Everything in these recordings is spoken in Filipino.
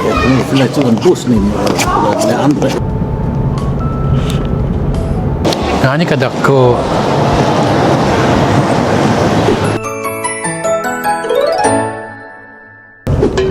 Inflation boost ni mo. Andre. Gani kadako.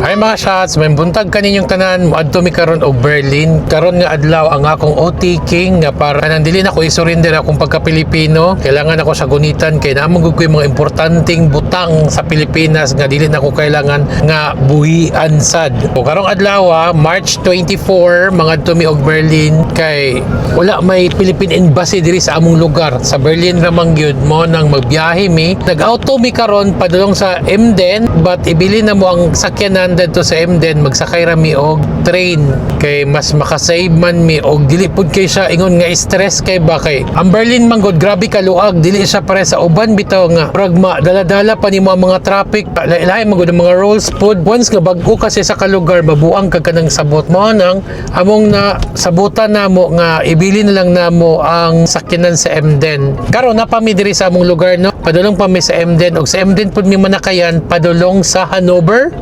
Ay mga shots, may buntag kaninyong tanan mo adto mi karon og Berlin. Karon nga adlaw ang akong OT King nga para nang dili na ko isurrender akong pagka-Pilipino. Kailangan ako sa gunitan kay naamang gud ko yung mga importanteng butang sa Pilipinas nga dili na ko kailangan nga buhian sad. O karong adlaw, March 24, mga adto mi og Berlin kay wala may Philippine Embassy diri sa among lugar. Sa Berlin ramang gyud mo nang magbiyahe mi. Nag-auto mi karon padulong sa Emden but ibili na mo ang sakyanan to sa Emden, magsakay rami og train kay mas makasave man mi og dili pud kay siya ingon nga stress kay ba kay ang Berlin man gud grabe kaluag, dili siya pare sa uban bitaw nga pragma dala-dala pa nimo ang mga traffic, lahi man gud ang mga rules pud. Once nga bag-o kasi sa kalugar babuang ka kanang sabot mo nang among na sabutan namo nga ibili na lang namo ang sakyanan sa Emden. Karon na pa mi diri sa among lugar no, padulong pa mi sa Emden og sa Emden pud mi manakayan padulong sa Hanover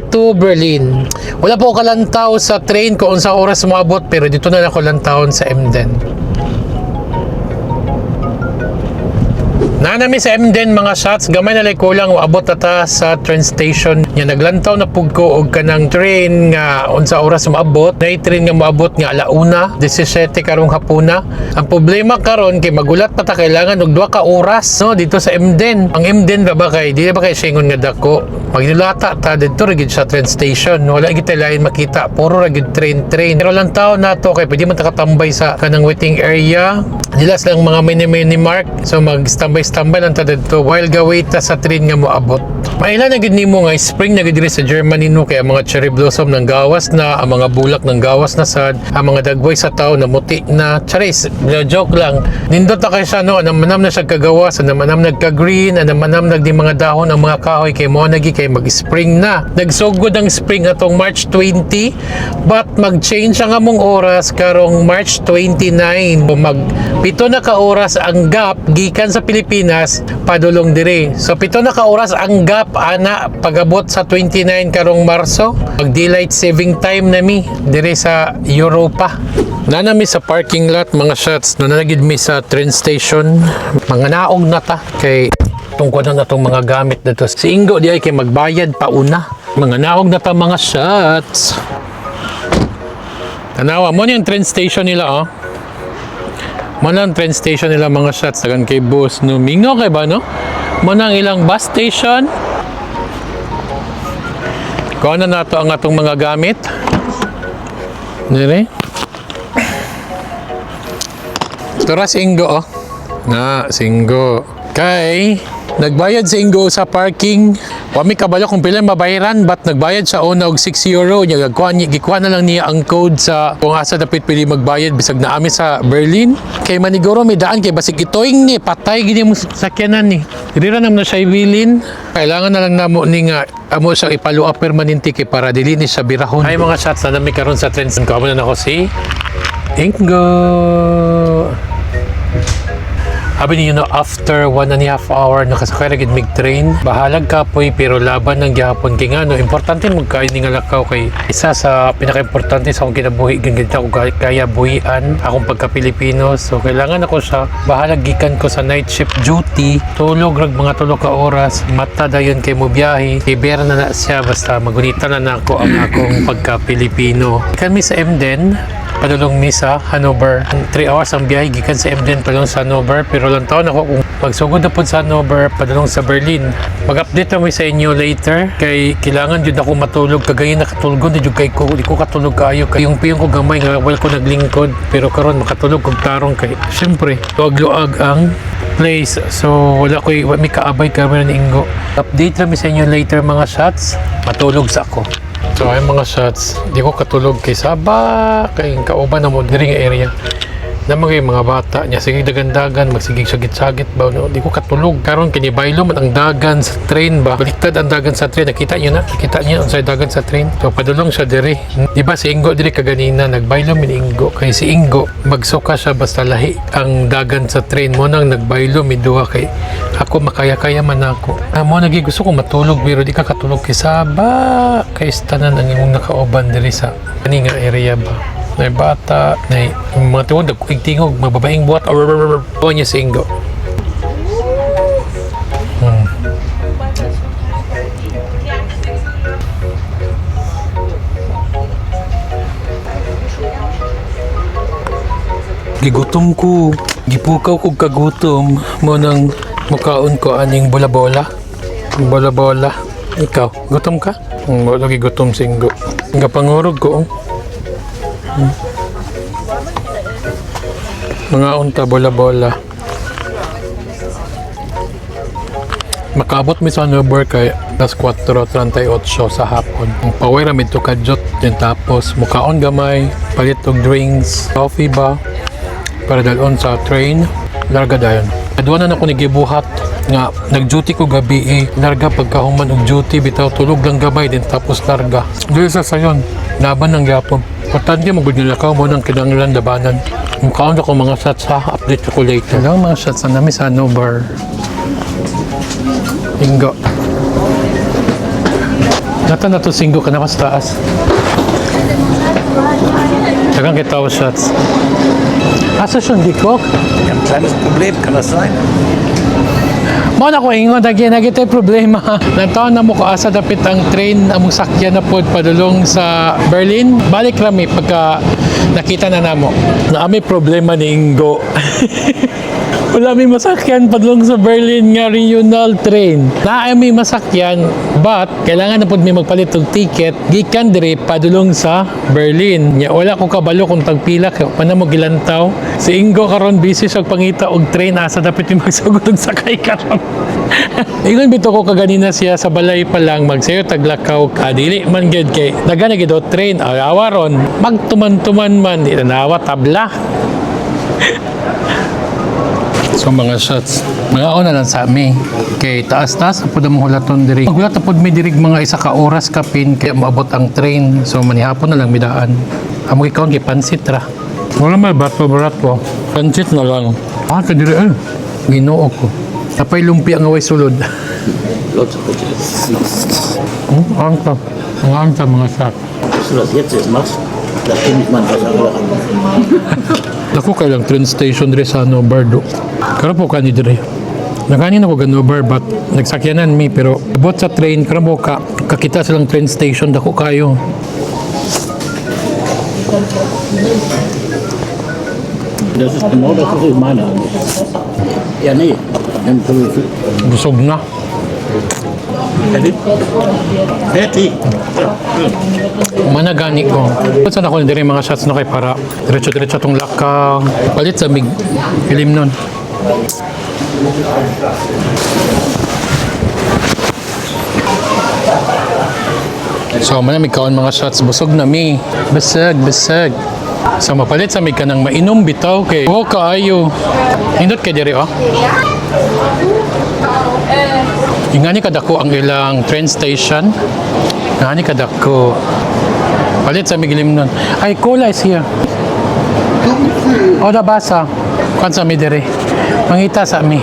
to Berlin. Wala po ako kalantaw sa train kung sa oras maabot pero dito na ako lantawon sa Emden. Nanami sa Emden mga shots, gamay na lay kulang abot ta sa train station. Nya naglantaw na pug ko og kanang train nga unsa oras maabot. Nay train nga maabot nga alauna, 17 karong hapuna. Ang problema karon kay magulat pa ta kailangan og 2 ka oras no dito sa Emden. Ang Emden ba kay dili ba kay singon nga dako. Magnilata ta dito ra gid sa train station. Wala gid lain makita, puro ra gid train. Pero lantaw nato kay pwede man ta katambay sa kanang waiting area. Nilas lang mga mini mark. So mag-standby lang ta dito while gawait ta sa train nga moabot. Maila na gid nimo nga spring na gid diri sa Germany no kay ang mga cherry blossom nang gawas na, ang mga bulak nang gawas na sad, ang mga dagway sa taw na muti na. Charis, joke lang. Nindot ta kay siya no, manam na siya kagawas, manam nagka-green, manam nagdi mga dahon ang mga kahoy kay mo nagi kay mag-spring na. Nagsugod ang spring atong March 20 but mag-change ang among oras karong March 29. Mag 7 na ka oras ang gap gikan sa Pilipinas padulong diri. So 7 na ka oras ang gap ana pagabot sa 29 karong Marso. Mag daylight saving time na mi diri sa Europa. Nanami sa parking lot mga shots, nanagid mi sa train station. Mga naog na ta kay tungkol na itong mga gamit dito. Si Ingo di ay kay magbayad pa una. Mga naog na ta mga shots. Tanawa mo yung train station nila oh. Mana ang train station nila mga shots tagan kay boss no mingo kay ba no? Mana ang ilang bus station. Kuha na nato ang atong mga gamit. Dire. Tura si Ingo oh. Na, si Ingo. Kay nagbayad si Ingo sa parking. Wami kabalo kung pila mabayaran but nagbayad siya una og 6 euro. Nya gikuha na lang niya ang code sa kung asa dapat pili magbayad bisag naami sa Berlin. Kay maniguro may daan kay basig itoing ni patay gini mo sakyanan ni. Diri ra naman siya ibilin. Kailangan na lang namo ni nga amo siya ipalua permanente kay para dili ni siya birahon. Ay mga shots na nami karon sa train. Kamo na ako si Ingo. Sabi niyo no, after 1.5 hour nakasakay ra gid mig train, bahalag kapoy pero laban ng gihapon kay ngano importante magkain ni nga lakaw kay isa sa pinaka-importante sa akong kinabuhi ganito ko kaya buhian akong pagka-Pilipino. So kailangan ako sa bahalag gikan ko sa night shift duty, tulog rag mga 3 ka oras, mata dayon kay mo biyahe, ibera na siya basta magunita na nako ang akong pagka-Pilipino. Kami sa Emden padulong mi sa Hanover. 3 hours ang biyahe gikan sa Emden padulong sa Hanover pero lang taon ako kung magsugod na po sa Hanover padulong sa Berlin. Mag-update kami sa inyo later kay kailangan jud ako matulog kagayon nakatulog di jud kay ko di ko katulog kaayo kay yung piyong ko gamay nga wala ko naglingkod pero karon makatulog kog tarong kay syempre luag-luag ang place so wala ko may kaabay kami ni Ingo. Update kami sa inyo later mga shots. Matulog sa ako. So ay mga shots, di ko katulog kay Saba, kay kauban na mo diri nga area. na mga bata niya sige dagan-dagan magsigig sagit-sagit ba no di ko katulog karon kini baylo man ang dagan sa train ba baliktad ang dagan sa train nakita niyo sa dagan sa train so padulong siya diri di ba si Ingo diri kaganina nagbaylo min Ingo kay si Ingo magsuka siya basta lahi ang dagan sa train mo nang nagbaylo mi duha kay ako makaya-kaya man ako mo nagi gusto ko matulog pero di ka katulog kay saba kay tanan ang imong nakauban diri sa kani nga area ba na bata, na mga tiwag, nagkuking-tingog, mababaing buhat, o niya si Ingo. Gigutom ko, gipukaw ko kagutom, mo nang mukaon ko aning bola-bola. Bola-bola. Ikaw, gutom ka? Wala gigutom si Ingo. Nga pangurog ko, mga unta bola-bola makaabot mi sa Nover kay das 4:38 sa hapon paway ra midto kadjot din tapos mukaon gamay palit og drinks coffee ba para dalon sa train larga dayon adwa na ako nigibuhat nga nag-duty ko gabi larga pagkahuman og duty bitaw tulog lang gamay din tapos larga dili sa sayon laban ng gyapon importante mo gud nila ka mo nang kinahanglan labanan mukhaon ako mga shots ha update ko later lang mga shots na nami sa Nover Ingo nata na to singgo ka na sa taas tagang kita o shots asa siya di ko Ein kleines Problem kann das sein. mo na ko ingon dagi nagitay problema nantaon na mo ko asa dapit ang train among sakyan na pod padulong sa Berlin balik rami pagka nakita na namo na may problema ni Ingo wala may masakyan padulong sa Berlin nga regional train na may masakyan but kailangan na pod may magpalit og ticket gikan diri padulong sa Berlin nya wala ko kabalo kung tagpila kay pa mo gilantaw si Ingo karon busy sa pangita og train asa dapat yung magsugod og sakay karon ingon bito ko kaganina siya sa balay pa lang magsayo taglakaw dili man gyud kay daghan gyud train awaron magtuman-tuman man di nawa tabla so mga shots mga una lang sa mi kay taas-taas apod ang hulaton diri maghulat apod mi dirig mga isa ka oras kapin kay maabot ang train so manihapon na lang midaan amo ikaw gi pansit ra wala may bato pansit na lang kay diri Ginoo ko apay lumpia nga way sulod Lots of Budget. ang anta mga shots Dass du das jetzt machst, da finde ich mal was anderes. Ako kay lang train station diri sa Nover do. Karon po kani diri. Nakanin ako Nover but nagsakyanan mi pero abot sa train karon po kakita silang train station dako kayo. Das ist genau das, was ich meine. Ja, nee. Busog na. Fertig. Managani ko. Saan ako diri mga shots na kay para diretso-diretso tong lakaw. Palit sa mig film nun. So manamig kaon mga shots busog na mi. Besag. So mapalit sa mig kanang mainom bitaw kay o kaayo. Hindot kay diri oh. Ingani kadako ang ilang train station. Ingani kadako. Palit sa migilim nun. Ay, cola is here. O, nabasa. Kwan sa mi diri. Mangita sa mi.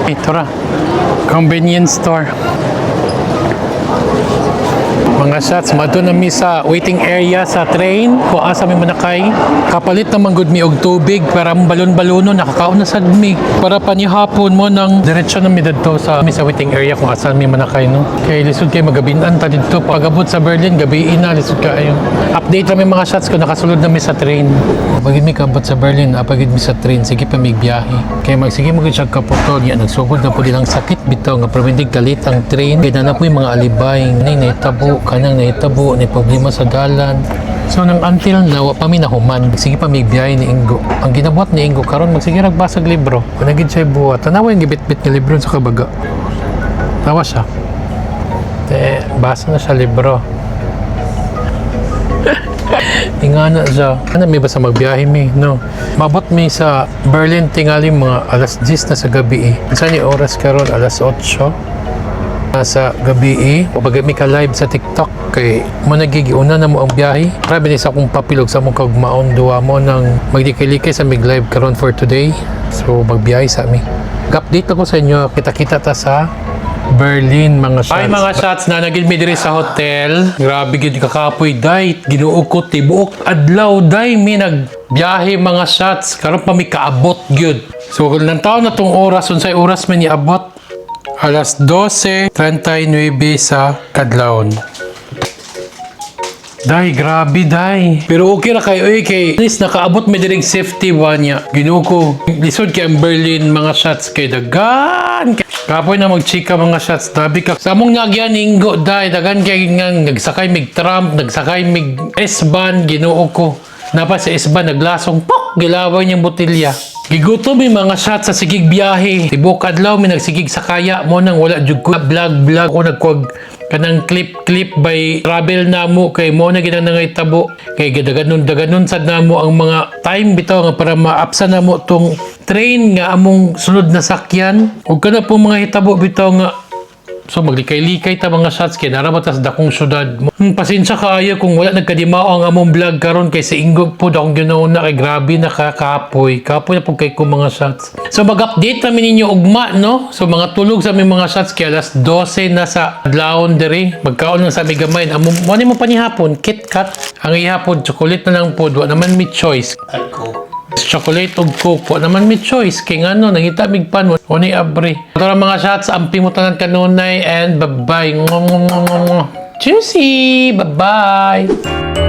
Ito ra. Convenience store. Mga shots, madto na mi sa waiting area sa train. Kung asa mi manakay. Kapalit naman good mi og tubig para balon-balono nakakaon na sad mi. Para panihapon mo nang diretso na mi didto sa waiting area kung asa mi manakay no. Kay lisod kay magabinan ta didto pagabot sa Berlin gabiin na lisod ka ayo. Update ra mi mga shots kung nakasulod na mi sa train. Pagid mi kabot sa Berlin, apagid mi sa train sige pa mig biyahe. Kay magsige mo gid siya kapotol ya nagsugod na pud ilang sakit bitaw nga permindig kalit ang train. Kay na po mga alibay nay nahitabo kanang nahitabo ni problema sa dalan. So nang until now pa mi nahuman sige pa mig biyahe ni Ingo. Ang ginabuhat ni Ingo karon magsige nagbasag libro. Kun gid siya buhat. Tanawa yung gibit-bit nga libro sa kabaga. Tawa siya. Basa na sa libro. nga na siya. Ano, may basta magbiyahe mi, no? Mabot mi sa Berlin tingali mga alas 10 na sa gabi eh. Saan yung oras karon alas 8 sa gabi eh. Pag mi ka live sa TikTok kay mo nagigiuna na mo ang biyahe. Grabe ni sa akong papilog sa mong kagmaon duwa mo ng magdikilike sa mig live karon for today. So magbiyahe sa mi. Update ako sa inyo. Kita-kita ta sa Berlin mga shots. Ay mga shots na nagil mi diri sa hotel. Grabe gid kakapoy day. Ginuo ko tibuok adlaw day mi nagbiyahe mga shots. Karon pa mi kaabot gyud. So nang taon na tong oras unsay oras man ni abot? Alas 12:39 sa kadlawon. Day, grabe day. Pero okay ra kayo kay at least nakaabot may diring safety ba niya. Ginuo ko. Lisod kay ang Berlin mga shots kay dagan. Kapoy na magchika mga shots. Dabi ka. Sa mong nagyan inggo day. Dagan kay nga nagsakay mig Trump, nagsakay mig S-Bahn. Ginuo ko. Napa sa S-Bahn naglasong pok. Gilaway niyang botilya. Gigutom may mga shots sa sigig biyahe. Tibok adlaw may nagsigig sa kaya mo nang wala jud ko vlog ko nagkuag kanang clip by travel namo kay mo na ginang nangaytabo kay daganon sad namo ang mga time bitaw nga para maapsa namo tong train nga among sunod na sakyan ug kana po mga hitabo bitaw nga so maglikay-likay ta mga shots kay naramatas dakong syudad. Pasensya kaayo kung wala nagkadimao ang among vlog karon kay sa ingog po akong ginauna kay grabe nakakapoy. Kapoy na po kay ko mga shots. So mag-update namin ninyo ugma no. So mga tulog sa aming mga shots kay alas 12 na sa adlawon diri. Magkaon lang sa aming gamay. Amo mo pa ni hapon KitKat. Ang ihapon chocolate na lang po. Wa naman may choice. Chocolate o coke. Wa naman may choice. Kaya nga no, nangita mig pan. Wani abre. Ito lang mga shots. Ampi mo tanan kanunay and bye-bye. Juicy! Bye-bye!